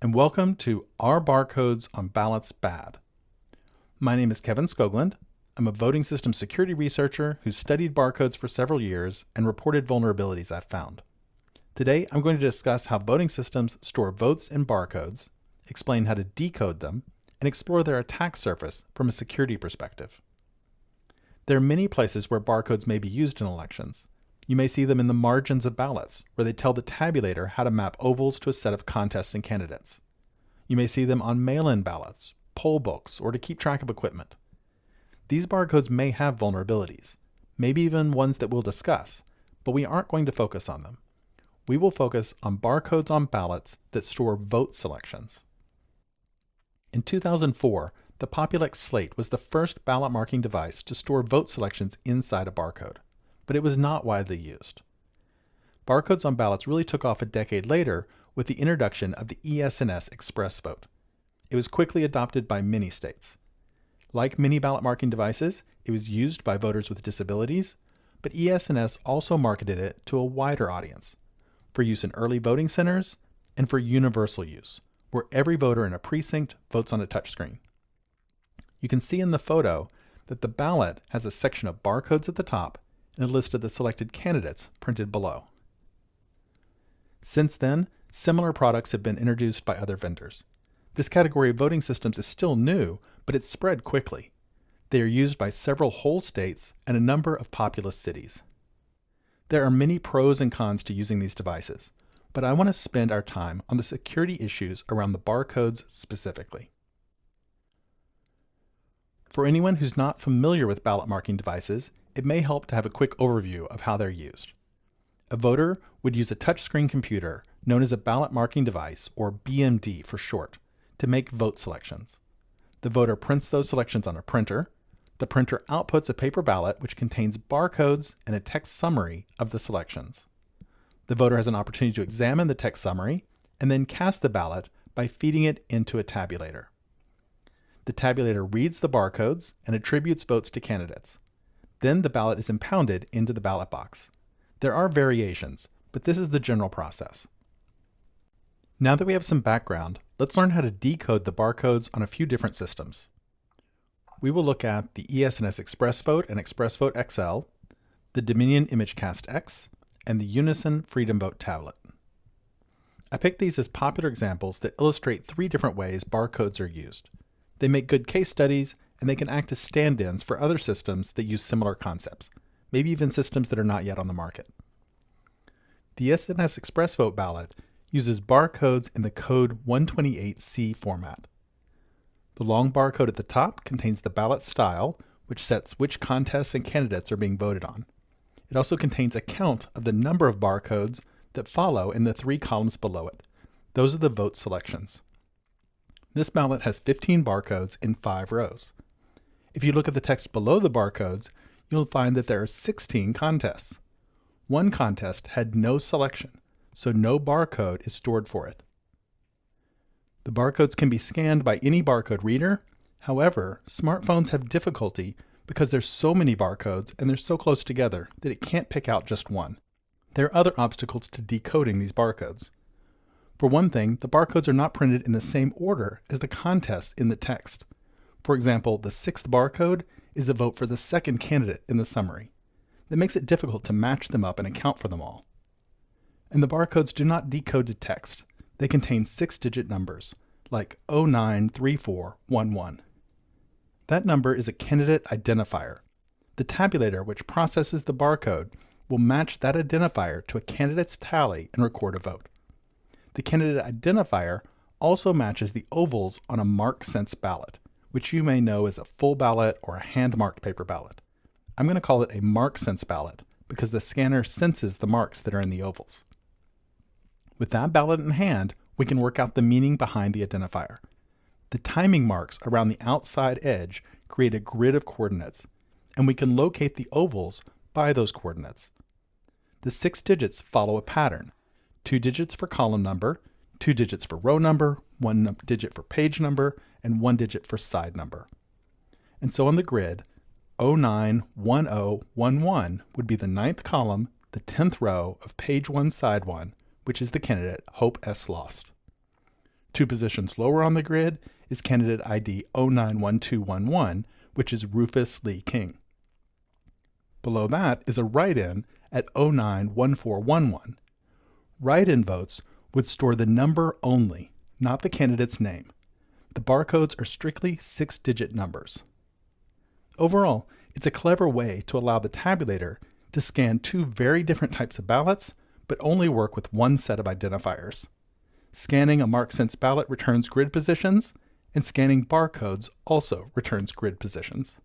and welcome to Are Barcodes on Ballots Bad? My name is Kevin Skoglund. I'm a voting system security researcher who studied barcodes for several years and reported vulnerabilities I've found. Today, I'm going to discuss how voting systems store votes in barcodes, explain how to decode them, and explore their attack surface from a security perspective. There are many places where barcodes may be used in elections. You may see them in the margins of ballots, where they tell the tabulator how to map ovals to a set of contests and candidates. You may see them on mail-in ballots, poll books, or to keep track of equipment. These barcodes may have vulnerabilities, maybe even ones that we'll discuss, but we aren't going to focus on them. We will focus on barcodes on ballots that store vote selections. In 2004, the Populus Slate was the first ballot marking device to store vote selections inside a barcode, but it was not widely used. Barcodes on ballots really took off a decade later with the introduction of the ES&S ExpressVote. It was quickly adopted by many states. Like many ballot marking devices, it was used by voters with disabilities, but ES&S also marketed it to a wider audience, for use in early voting centers and for universal use, where every voter in a precinct votes on a touchscreen. You can see in the photo that the ballot has a section of barcodes at the top and a list of the selected candidates printed below. Since then, similar products have been introduced by other vendors. This category of voting systems is still new, but it's spread quickly. They are used by several whole states and a number of populous cities. There are many pros and cons to using these devices, but I want to spend our time on the security issues around the barcodes specifically. For anyone who's not familiar with ballot marking devices, it may help to have a quick overview of how they're used. A voter would use a touchscreen computer known as a ballot marking device, or BMD for short, to make vote selections. The voter prints those selections on a printer. The printer outputs a paper ballot which contains barcodes and a text summary of the selections. The voter has an opportunity to examine the text summary and then cast the ballot by feeding it into a tabulator. The tabulator reads the barcodes and attributes votes to candidates. Then the ballot is impounded into the ballot box. There are variations, but this is the general process. Now that we have some background, let's learn how to decode the barcodes on a few different systems. We will look at the ES&S ExpressVote and ExpressVote XL, the Dominion ImageCast X, and the Unisyn Freedom Vote Tablet. I picked these as popular examples that illustrate three different ways barcodes are used. They make good case studies, and they can act as stand-ins for other systems that use similar concepts, maybe even systems that are not yet on the market. The ES&S ExpressVote ballot uses barcodes in the code 128C format. The long barcode at the top contains the ballot style, which sets which contests and candidates are being voted on. It also contains a count of the number of barcodes that follow in the three columns below it. Those are the vote selections. This ballot has 15 barcodes in 5 rows. If you look at the text below the barcodes, you'll find that there are 16 contests. One contest had no selection, so no barcode is stored for it. The barcodes can be scanned by any barcode reader. However, smartphones have difficulty because there's so many barcodes and they're so close together that it can't pick out just one. There are other obstacles to decoding these barcodes. For one thing, the barcodes are not printed in the same order as the contests in the text. For example, the 6th barcode is a vote for the second candidate in the summary. That makes it difficult to match them up and account for them all. And the barcodes do not decode to text. They contain 6-digit numbers, like 093411. That number is a candidate identifier. The tabulator which processes the barcode will match that identifier to a candidate's tally and record a vote. The candidate identifier also matches the ovals on a mark-sense ballot, which you may know as a full ballot or a hand-marked paper ballot. I'm going to call it a mark-sense ballot because the scanner senses the marks that are in the ovals. With that ballot in hand, we can work out the meaning behind the identifier. The timing marks around the outside edge create a grid of coordinates, and we can locate the ovals by those coordinates. The 6 digits follow a pattern: 2 digits for column number, 2 digits for row number, 1 digit for page number, and 1 digit for side number. And so on the grid, 091011 would be the 9th column, the 10th row of page 1, side 1, which is the candidate Hope S. Lost. 2 positions lower on the grid is candidate ID 091211, which is Rufus Lee King. Below that is a write-in at 091411. Write-in votes would store the number only, not the candidate's name. The barcodes are strictly 6-digit numbers. Overall, it's a clever way to allow the tabulator to scan 2 very different types of ballots, but only work with one set of identifiers. Scanning a marked sense ballot returns grid positions, and scanning barcodes also returns grid positions.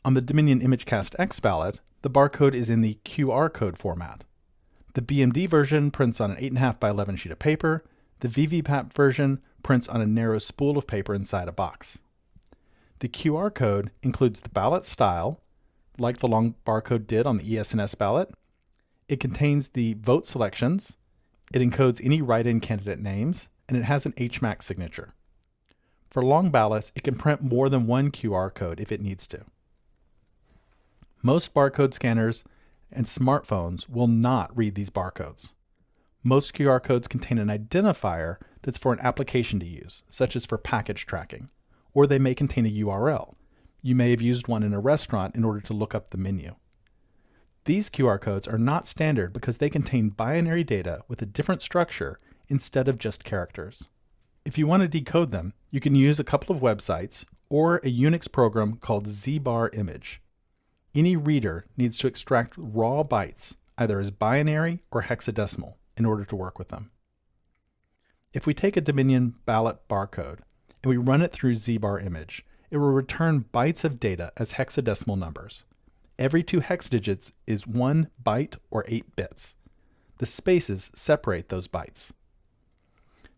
On the Dominion ImageCast X ballot, the barcode is in the QR code format. The BMD version prints on an 8.5 by 11 sheet of paper. The VVPAP version prints on a narrow spool of paper inside a box. The QR code includes the ballot style, like the long barcode did on the ES&S ballot. It contains the vote selections. It encodes any write-in candidate names, and it has an HMAC signature. For long ballots, it can print more than one QR code if it needs to. Most barcode scanners and smartphones will not read these barcodes. Most QR codes contain an identifier that's for an application to use, such as for package tracking, or they may contain a URL. You may have used one in a restaurant in order to look up the menu. These QR codes are not standard because they contain binary data with a different structure instead of just characters. If you want to decode them, you can use a couple of websites or a Unix program called zbar_image. Any reader needs to extract raw bytes, either as binary or hexadecimal, in order to work with them. If we take a Dominion ballot barcode and we run it through zbar_image, it will return bytes of data as hexadecimal numbers. Every 2 hex digits is 1 byte or 8 bits. The spaces separate those bytes.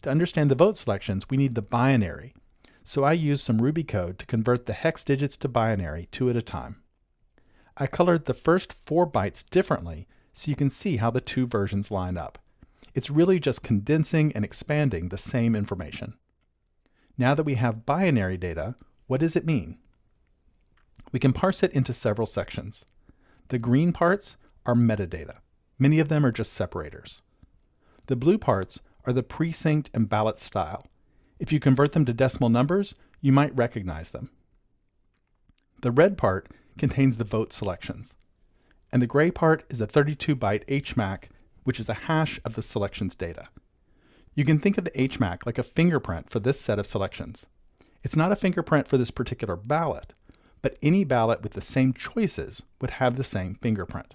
To understand the vote selections, we need the binary, so I used some Ruby code to convert the hex digits to binary 2 at a time. I colored the first 4 bytes differently so you can see how the 2 versions line up. It's really just condensing and expanding the same information. Now that we have binary data, what does it mean? We can parse it into several sections. The green parts are metadata. Many of them are just separators. The blue parts are the precinct and ballot style. If you convert them to decimal numbers, you might recognize them. The red part contains the vote selections, and the gray part is a 32-byte HMAC, which is a hash of the selections data. You can think of the HMAC like a fingerprint for this set of selections. It's not a fingerprint for this particular ballot, but any ballot with the same choices would have the same fingerprint.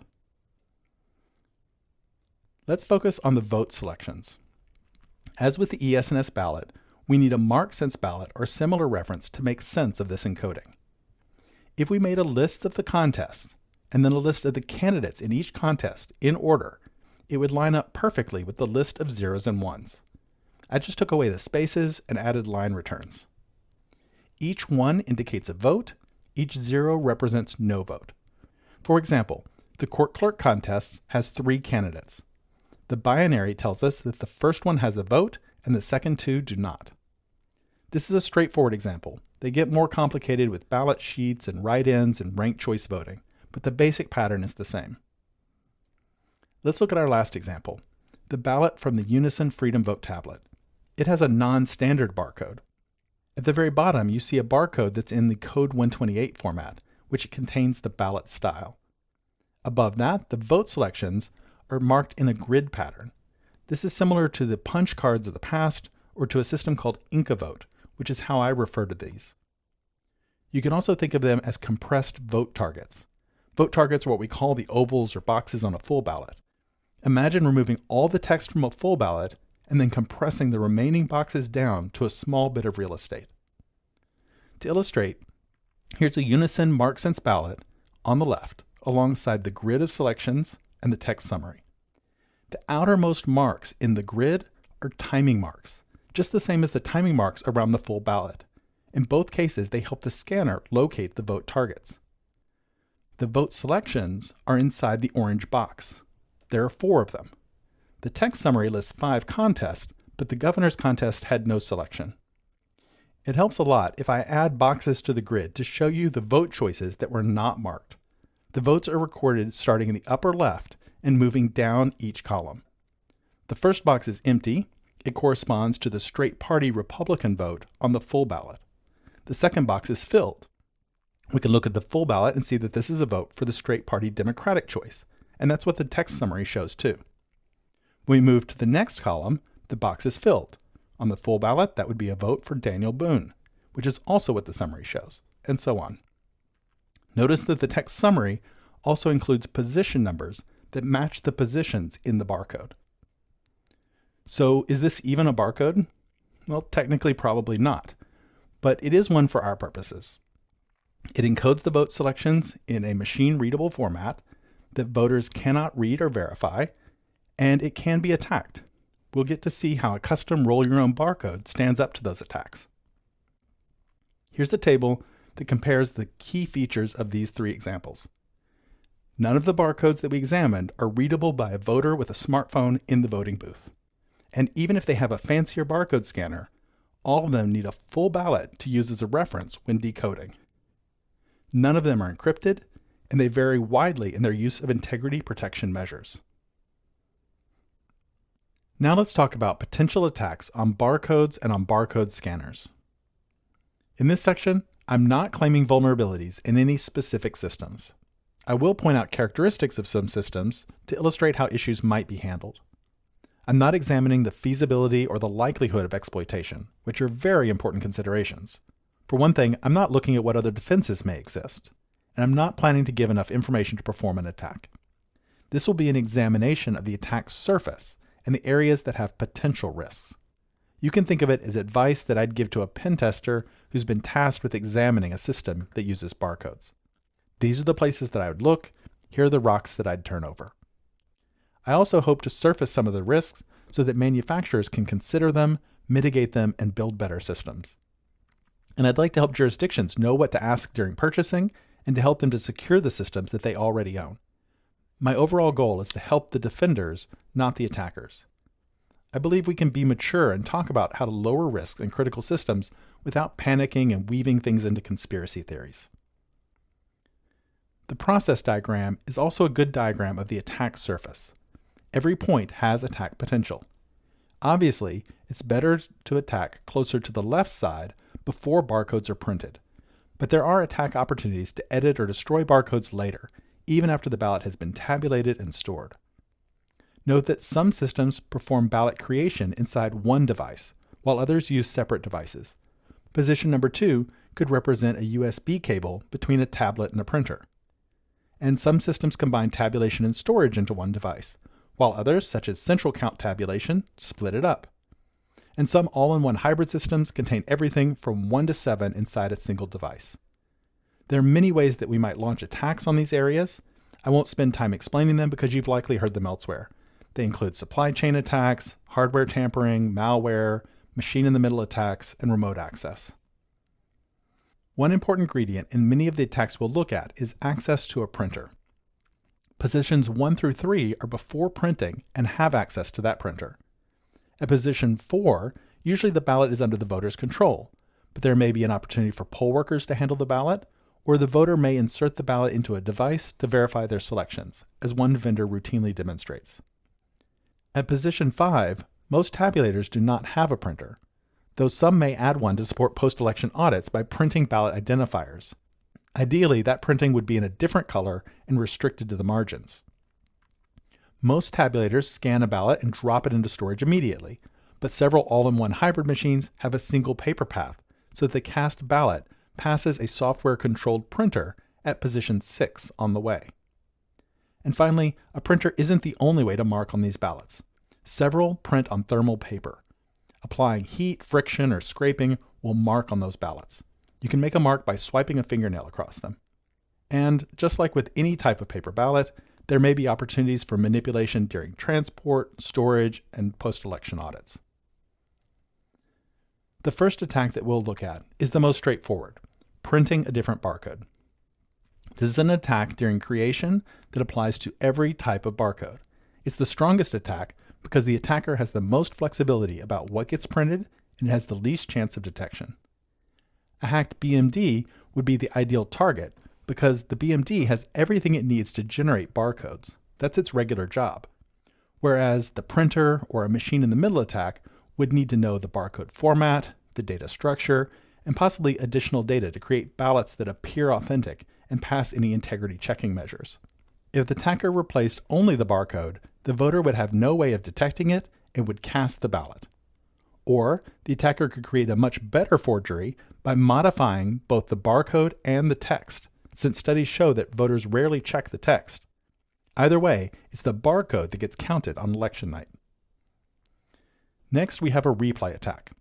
Let's focus on the vote selections. As with the ES&S ballot, we need a marked sense ballot or similar reference to make sense of this encoding. If we made a list of the contest and then a list of the candidates in each contest in order, it would line up perfectly with the list of zeros and ones. I just took away the spaces and added line returns. Each 1 indicates a vote, each 0 represents no vote. For example, the court clerk contest has 3 candidates. The binary tells us that the first one has a vote and the second 2 do not. This is a straightforward example. They get more complicated with ballot sheets and write-ins and ranked choice voting, but the basic pattern is the same. Let's look at our last example, the ballot from the Unison Freedom Vote Tablet. It has a non-standard barcode. At the very bottom, you see a barcode that's in the code 128 format, which contains the ballot style. Above that, the vote selections are marked in a grid pattern. This is similar to the punch cards of the past or to a system called Invalid, which is how I refer to these. You can also think of them as compressed vote targets. Vote targets are what we call the ovals or boxes on a full ballot. Imagine removing all the text from a full ballot and then compressing the remaining boxes down to a small bit of real estate. To illustrate, here's a Unison marked sense ballot on the left, alongside the grid of selections and the text summary. The outermost marks in the grid are timing marks, just the same as the timing marks around the full ballot. In both cases, they help the scanner locate the vote targets. The vote selections are inside the orange box. There are 4 of them. The text summary lists 5 contests, but the governor's contest had no selection. It helps a lot if I add boxes to the grid to show you the vote choices that were not marked. The votes are recorded starting in the upper left and moving down each column. The first box is empty. it corresponds to the straight party Republican vote on the full ballot. The second box is filled. We can look at the full ballot and see that this is a vote for the straight party Democratic choice, and that's what the text summary shows too. When we move to the next column, the box is filled. On the full ballot, that would be a vote for Daniel Boone, which is also what the summary shows, and so on. Notice that the text summary also includes position numbers that match the positions in the barcode. So is this even a barcode? Well, technically probably not, but it is one for our purposes. It encodes the vote selections in a machine-readable format that voters cannot read or verify, and it can be attacked. We'll get to see how a custom roll-your-own barcode stands up to those attacks. Here's a table that compares the key features of these three examples. None of the barcodes that we examined are readable by a voter with a smartphone in the voting booth. And even if they have a fancier barcode scanner, all of them need a full ballot to use as a reference when decoding. None of them are encrypted, and they vary widely in their use of integrity protection measures. Now let's talk about potential attacks on barcodes and on barcode scanners. In this section, I'm not claiming vulnerabilities in any specific systems. I will point out characteristics of some systems to illustrate how issues might be handled. I'm not examining the feasibility or the likelihood of exploitation, which are very important considerations. For one thing, I'm not looking at what other defenses may exist, and I'm not planning to give enough information to perform an attack. This will be an examination of the attack surface and the areas that have potential risks. You can think of it as advice that I'd give to a pen tester who's been tasked with examining a system that uses barcodes. These are the places that I would look. Here are the rocks that I'd turn over. I also hope to surface some of the risks so that manufacturers can consider them, mitigate them, and build better systems. And I'd like to help jurisdictions know what to ask during purchasing and to help them to secure the systems that they already own. My overall goal is to help the defenders, not the attackers. I believe we can be mature and talk about how to lower risks in critical systems without panicking and weaving things into conspiracy theories. The process diagram is also a good diagram of the attack surface. Every point has attack potential. Obviously, it's better to attack closer to the left side before barcodes are printed, but there are attack opportunities to edit or destroy barcodes later, even after the ballot has been tabulated and stored. Note that some systems perform ballot creation inside one device, while others use separate devices. Position number 2 could represent a USB cable between a tablet and a printer. And some systems combine tabulation and storage into one device, while others, such as central count tabulation, split it up. And some all-in-one hybrid systems contain everything from 1 to 7 inside a single device. There are many ways that we might launch attacks on these areas. I won't spend time explaining them because you've likely heard them elsewhere. They include supply chain attacks, hardware tampering, malware, machine-in-the-middle attacks, and remote access. One important ingredient in many of the attacks we'll look at is access to a printer. Positions 1 through 3 are before printing and have access to that printer. At position 4, usually the ballot is under the voter's control, but there may be an opportunity for poll workers to handle the ballot, or the voter may insert the ballot into a device to verify their selections, as one vendor routinely demonstrates. At position 5, most tabulators do not have a printer, though some may add one to support post-election audits by printing ballot identifiers. Ideally, that printing would be in a different color and restricted to the margins. Most tabulators scan a ballot and drop it into storage immediately, but several all-in-one hybrid machines have a single paper path, so that the cast ballot passes a software-controlled printer at position 6 on the way. And finally, a printer isn't the only way to mark on these ballots. Several print on thermal paper. Applying heat, friction, or scraping will mark on those ballots. You can make a mark by swiping a fingernail across them. And just like with any type of paper ballot, there may be opportunities for manipulation during transport, storage, and post-election audits. The first attack that we'll look at is the most straightforward, printing a different barcode. This is an attack during creation that applies to every type of barcode. It's the strongest attack because the attacker has the most flexibility about what gets printed and has the least chance of detection. A hacked BMD would be the ideal target because the BMD has everything it needs to generate barcodes. That's its regular job. Whereas the printer or a machine-in-the-middle attack would need to know the barcode format, the data structure, and possibly additional data to create ballots that appear authentic and pass any integrity checking measures. If the attacker replaced only the barcode, the voter would have no way of detecting it and would cast the ballot. Or the attacker could create a much better forgery by modifying both the barcode and the text, since studies show that voters rarely check the text. Either way, it's the barcode that gets counted on election night. Next, we have a replay attack.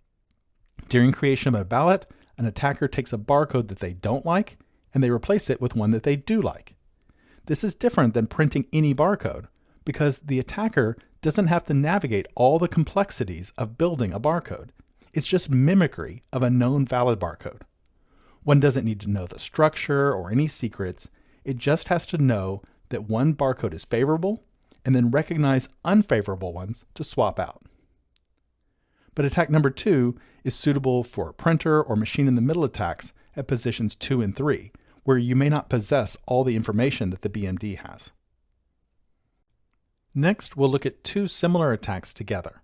During creation of a ballot, an attacker takes a barcode that they don't like, and they replace it with one that they do like. This is different than printing any barcode, because the attacker doesn't have to navigate all the complexities of building a barcode. It's just mimicry of a known valid barcode. One doesn't need to know the structure or any secrets. It just has to know that one barcode is favorable, and then recognize unfavorable ones to swap out. But attack number 2 is suitable for printer or machine-in-the-middle attacks at positions 2 and 3, where you may not possess all the information that the BMD has. Next, we'll look at 2 similar attacks together.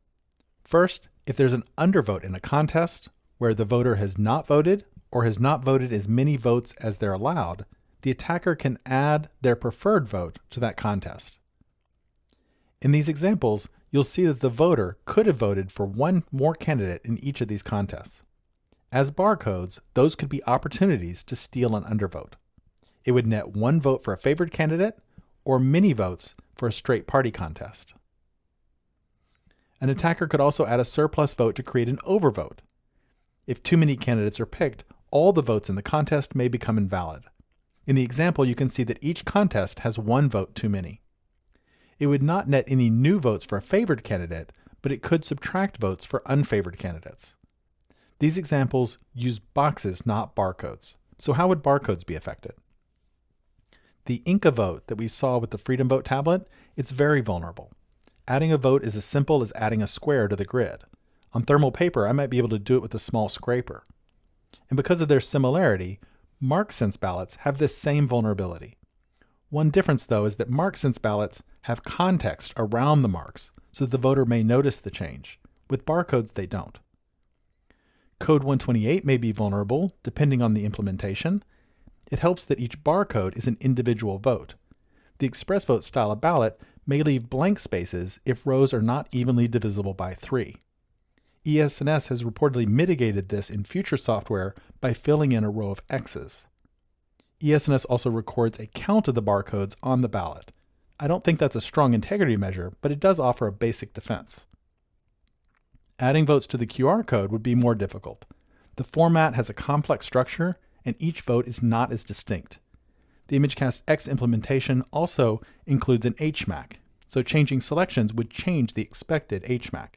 First, if there's an undervote in a contest where the voter has not voted or has not voted as many votes as they're allowed, the attacker can add their preferred vote to that contest. In these examples, you'll see that the voter could have voted for one more candidate in each of these contests. As barcodes, those could be opportunities to steal an undervote. It would net 1 vote for a favored candidate or many votes for a straight party contest. An attacker could also add a surplus vote to create an overvote. If too many candidates are picked, all the votes in the contest may become invalid. In the example, you can see that each contest has 1 vote too many. It would not net any new votes for a favored candidate, but it could subtract votes for unfavored candidates. These examples use boxes, not barcodes. So how would barcodes be affected? The Inca vote that we saw with the Freedom Vote Tablet, it's very vulnerable. Adding a vote is as simple as adding a square to the grid. On thermal paper, I might be able to do it with a small scraper. And because of their similarity, mark-sense ballots have this same vulnerability. One difference, though, is that mark-sense ballots have context around the marks, so that the voter may notice the change. With barcodes, they don't. Code 128 may be vulnerable, depending on the implementation. It helps that each barcode is an individual vote. The ExpressVote style of ballot may leave blank spaces if rows are not evenly divisible by 3. ES&S has reportedly mitigated this in future software by filling in a row of X's. ES&S also records a count of the barcodes on the ballot. I don't think that's a strong integrity measure, but it does offer a basic defense. Adding votes to the QR code would be more difficult. The format has a complex structure, and each vote is not as distinct. The ImageCast X implementation also includes an HMAC, so changing selections would change the expected HMAC.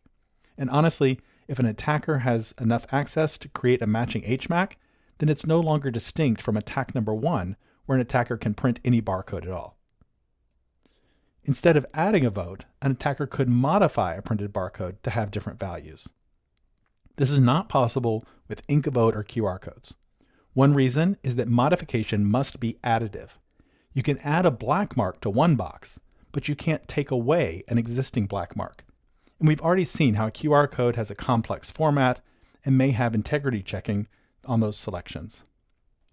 And honestly, if an attacker has enough access to create a matching HMAC, then it's no longer distinct from attack number 1, where an attacker can print any barcode at all. Instead of adding a vote, an attacker could modify a printed barcode to have different values. This is not possible with Vote or QR codes. One reason is that modification must be additive. You can add a black mark to one box, but you can't take away an existing black mark. And we've already seen how a QR code has a complex format and may have integrity checking on those selections.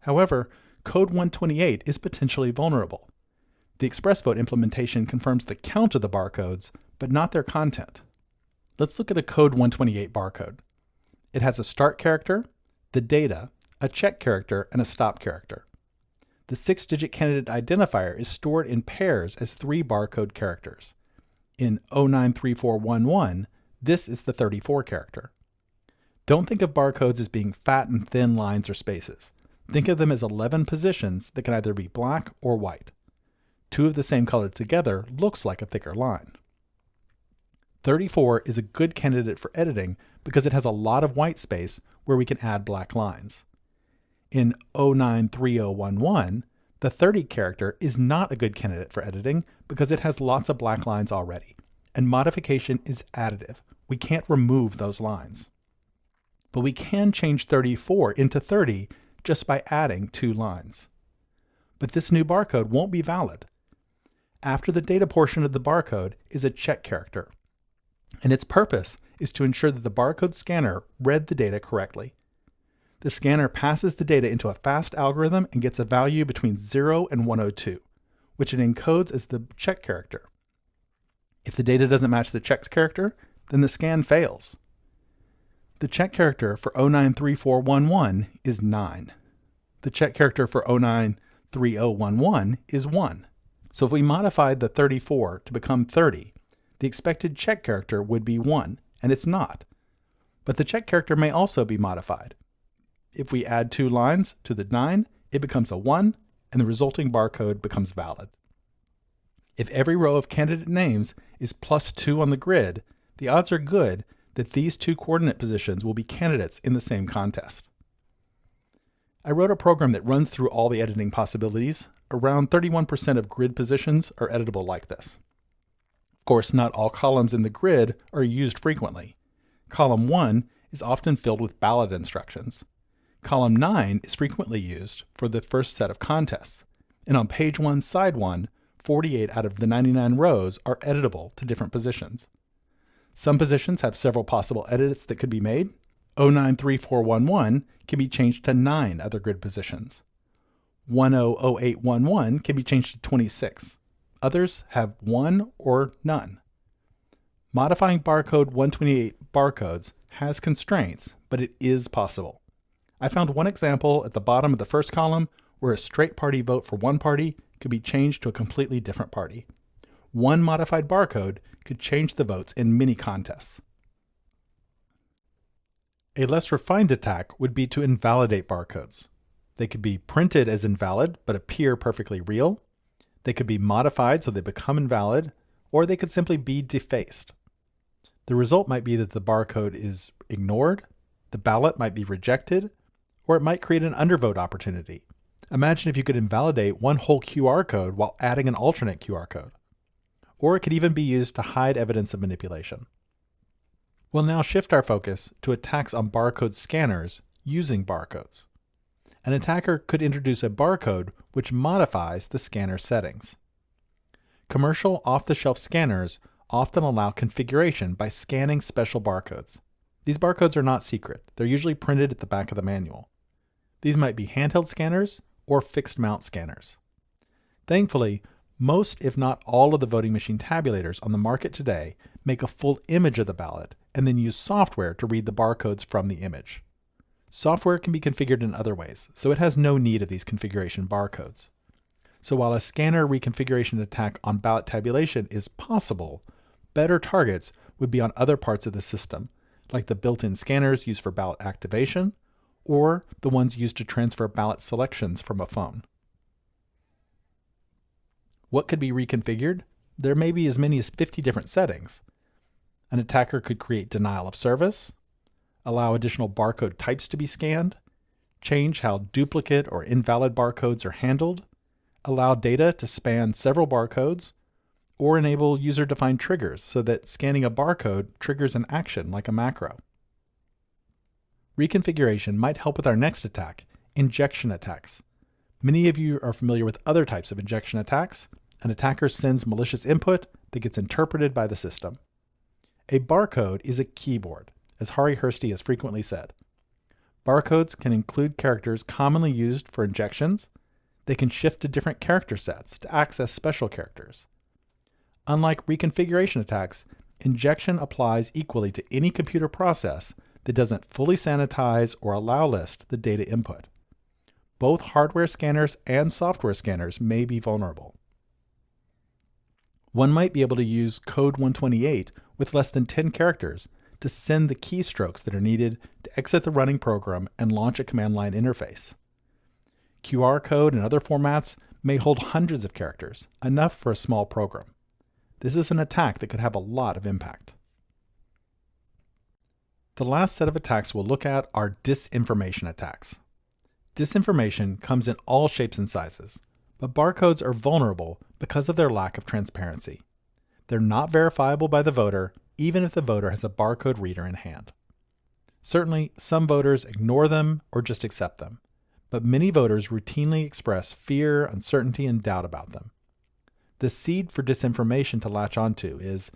However, Code 128 is potentially vulnerable. The ExpressVote implementation confirms the count of the barcodes, but not their content. Let's look at a Code 128 barcode. It has a start character, the data, a check character, and a stop character. The 6-digit candidate identifier is stored in pairs as 3 barcode characters. In 093411, this is the 34 character. Don't think of barcodes as being fat and thin lines or spaces. Think of them as 11 positions that can either be black or white. 2 of the same color together looks like a thicker line. 34 is a good candidate for editing because it has a lot of white space where we can add black lines. In 093011, the 30 character is not a good candidate for editing because it has lots of black lines already, and modification is additive. We can't remove those lines. But we can change 34 into 30 just by adding 2 lines. But this new barcode won't be valid. After the data portion of the barcode is a check character, and its purpose is to ensure that the barcode scanner read the data correctly. The scanner passes the data into a fast algorithm and gets a value between 0 and 102, which it encodes as the check character. If the data doesn't match the check character, then the scan fails. The check character for 093411 is 9. The check character for 093011 is 1. So if we modified the 34 to become 30, the expected check character would be 1, and it's not. But the check character may also be modified. If we add 2 lines to the 9, it becomes a 1, and the resulting barcode becomes valid. If every row of candidate names is +2 on the grid, the odds are good that these 2 coordinate positions will be candidates in the same contest. I wrote a program that runs through all the editing possibilities. Around 31% of grid positions are editable like this. Of course, not all columns in the grid are used frequently. Column 1 is often filled with ballot instructions. Column 9 is frequently used for the first set of contests. And on page 1, side 1, 48 out of the 99 rows are editable to different positions. Some positions have several possible edits that could be made. 093411 can be changed to 9 other grid positions. 100811 can be changed to 26. Others have 1 or none. Modifying barcode 128 barcodes has constraints, but it is possible. I found one example at the bottom of the first column where a straight party vote for one party could be changed to a completely different party. One modified barcode could change the votes in many contests. A less refined attack would be to invalidate barcodes. They could be printed as invalid but appear perfectly real. They could be modified so they become invalid, or they could simply be defaced. The result might be that the barcode is ignored, the ballot might be rejected, or it might create an undervote opportunity. Imagine if you could invalidate one whole QR code while adding an alternate QR code. Or it could even be used to hide evidence of manipulation. We'll now shift our focus to attacks on barcode scanners using barcodes. An attacker could introduce a barcode which modifies the scanner settings. Commercial off-the-shelf scanners often allow configuration by scanning special barcodes. These barcodes are not secret. They're usually printed at the back of the manual. These might be handheld scanners or fixed mount scanners. Thankfully, most, if not all, of the voting machine tabulators on the market today make a full image of the ballot and then use software to read the barcodes from the image. Software can be configured in other ways, so it has no need of these configuration barcodes. So while a scanner reconfiguration attack on ballot tabulation is possible, better targets would be on other parts of the system, like the built-in scanners used for ballot activation, or the ones used to transfer ballot selections from a phone. What could be reconfigured? There may be as many as 50 different settings. An attacker could create denial of service, allow additional barcode types to be scanned, change how duplicate or invalid barcodes are handled, allow data to span several barcodes, or enable user-defined triggers so that scanning a barcode triggers an action like a macro. Reconfiguration might help with our next attack, injection attacks. Many of you are familiar with other types of injection attacks. An attacker sends malicious input that gets interpreted by the system. A barcode is a keyboard, as Hari Hursty has frequently said. Barcodes can include characters commonly used for injections. They can shift to different character sets to access special characters. Unlike reconfiguration attacks, injection applies equally to any computer process that doesn't fully sanitize or allow list the data input. Both hardware scanners and software scanners may be vulnerable. One might be able to use code 128 with less than 10 characters to send the keystrokes that are needed to exit the running program and launch a command line interface. QR code and other formats may hold hundreds of characters, enough for a small program. This is an attack that could have a lot of impact. The last set of attacks we'll look at are disinformation attacks. Disinformation comes in all shapes and sizes, but barcodes are vulnerable because of their lack of transparency. They're not verifiable by the voter, even if the voter has a barcode reader in hand. Certainly, some voters ignore them or just accept them, but many voters routinely express fear, uncertainty, and doubt about them. The seed for disinformation to latch onto is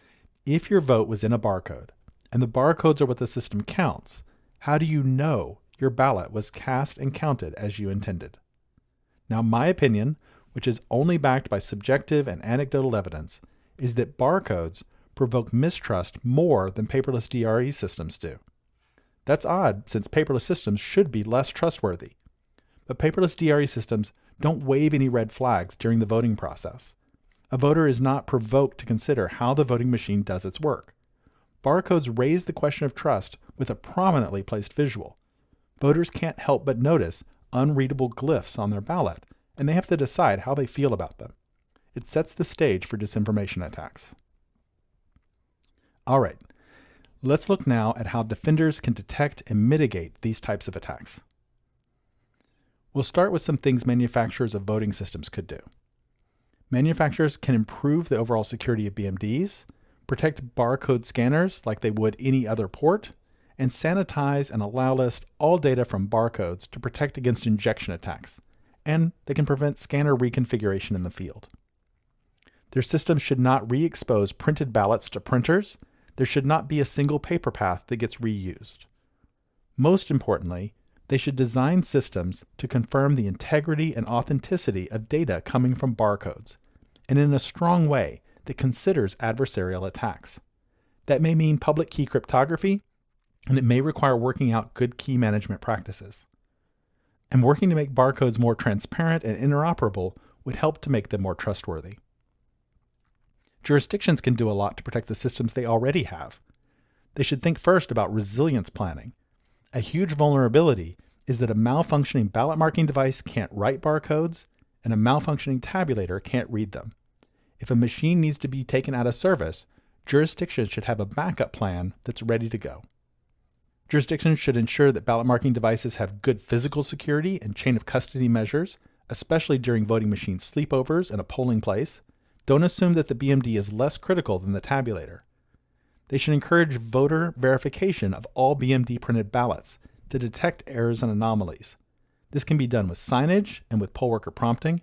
if your vote was in a barcode, and the barcodes are what the system counts, how do you know your ballot was cast and counted as you intended? Now, my opinion, which is only backed by subjective and anecdotal evidence, is that barcodes provoke mistrust more than paperless DRE systems do. That's odd, since paperless systems should be less trustworthy. But paperless DRE systems don't wave any red flags during the voting process. A voter is not provoked to consider how the voting machine does its work. Barcodes raise the question of trust with a prominently placed visual. Voters can't help but notice unreadable glyphs on their ballot, and they have to decide how they feel about them. It sets the stage for disinformation attacks. All right, let's look now at how defenders can detect and mitigate these types of attacks. We'll start with some things manufacturers of voting systems could do. Manufacturers can improve the overall security of BMDs, protect barcode scanners like they would any other port, and sanitize and allow list all data from barcodes to protect against injection attacks, and they can prevent scanner reconfiguration in the field. Their systems should not re-expose printed ballots to printers. There should not be a single paper path that gets reused. Most importantly, they should design systems to confirm the integrity and authenticity of data coming from barcodes, and in a strong way that considers adversarial attacks. That may mean public key cryptography, and it may require working out good key management practices. And working to make barcodes more transparent and interoperable would help to make them more trustworthy. Jurisdictions can do a lot to protect the systems they already have. They should think first about resilience planning. A huge vulnerability is that a malfunctioning ballot marking device can't write barcodes, and a malfunctioning tabulator can't read them. If a machine needs to be taken out of service, jurisdictions should have a backup plan that's ready to go. Jurisdictions should ensure that ballot marking devices have good physical security and chain of custody measures, especially during voting machine sleepovers in a polling place. Don't assume that the BMD is less critical than the tabulator. They should encourage voter verification of all BMD printed ballots to detect errors and anomalies. This can be done with signage and with poll worker prompting.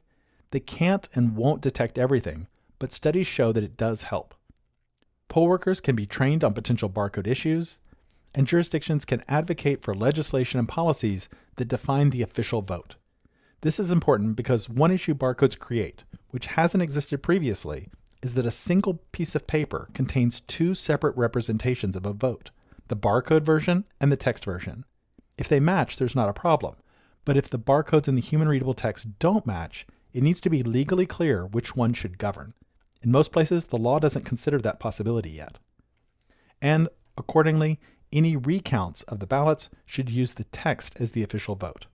They can't and won't detect everything, but studies show that it does help. Poll workers can be trained on potential barcode issues, and jurisdictions can advocate for legislation and policies that define the official vote. This is important because one issue barcodes create, which hasn't existed previously, is that a single piece of paper contains two separate representations of a vote, the barcode version and the text version. If they match, there's not a problem. But if the barcodes and the human-readable text don't match, it needs to be legally clear which one should govern. In most places, the law doesn't consider that possibility yet. And accordingly, any recounts of the ballots should use the text as the official vote.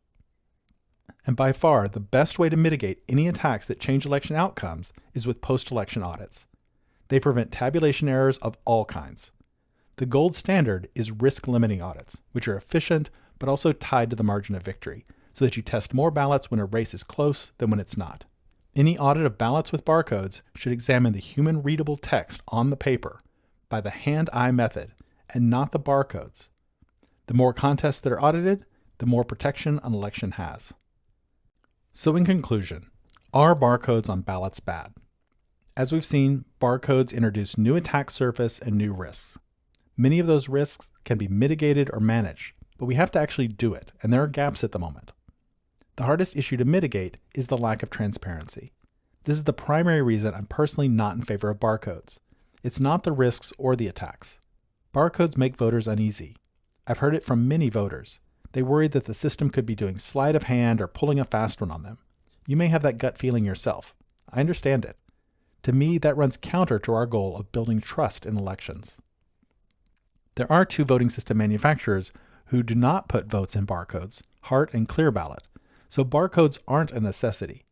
And by far, the best way to mitigate any attacks that change election outcomes is with post-election audits. They prevent tabulation errors of all kinds. The gold standard is risk-limiting audits, which are efficient but also tied to the margin of victory, so that you test more ballots when a race is close than when it's not. Any audit of ballots with barcodes should examine the human-readable text on the paper by the hand-eye method and not the barcodes. The more contests that are audited, the more protection an election has. So in conclusion, are barcodes on ballots bad? As we've seen, barcodes introduce new attack surface and new risks. Many of those risks can be mitigated or managed, but we have to actually do it, and there are gaps at the moment. The hardest issue to mitigate is the lack of transparency. This is the primary reason I'm personally not in favor of barcodes. It's not the risks or the attacks. Barcodes make voters uneasy. I've heard it from many voters. They worry that the system could be doing sleight of hand or pulling a fast one on them. You may have that gut feeling yourself. I understand it. To me, that runs counter to our goal of building trust in elections. There are two voting system manufacturers who do not put votes in barcodes, Heart and Clear Ballot, so barcodes aren't a necessity.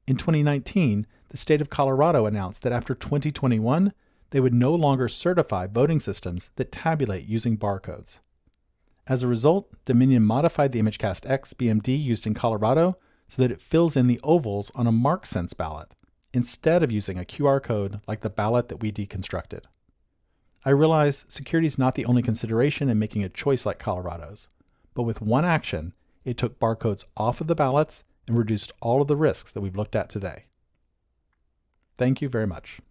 In 2019, the state of Colorado announced that after 2021, they would no longer certify voting systems that tabulate using barcodes. As a result, Dominion modified the ImageCast X BMD used in Colorado so that it fills in the ovals on a MarkSense ballot, instead of using a QR code like the ballot that we deconstructed. I realize security is not the only consideration in making a choice like Colorado's, but with one action, it took barcodes off of the ballots and reduced all of the risks that we've looked at today. Thank you very much.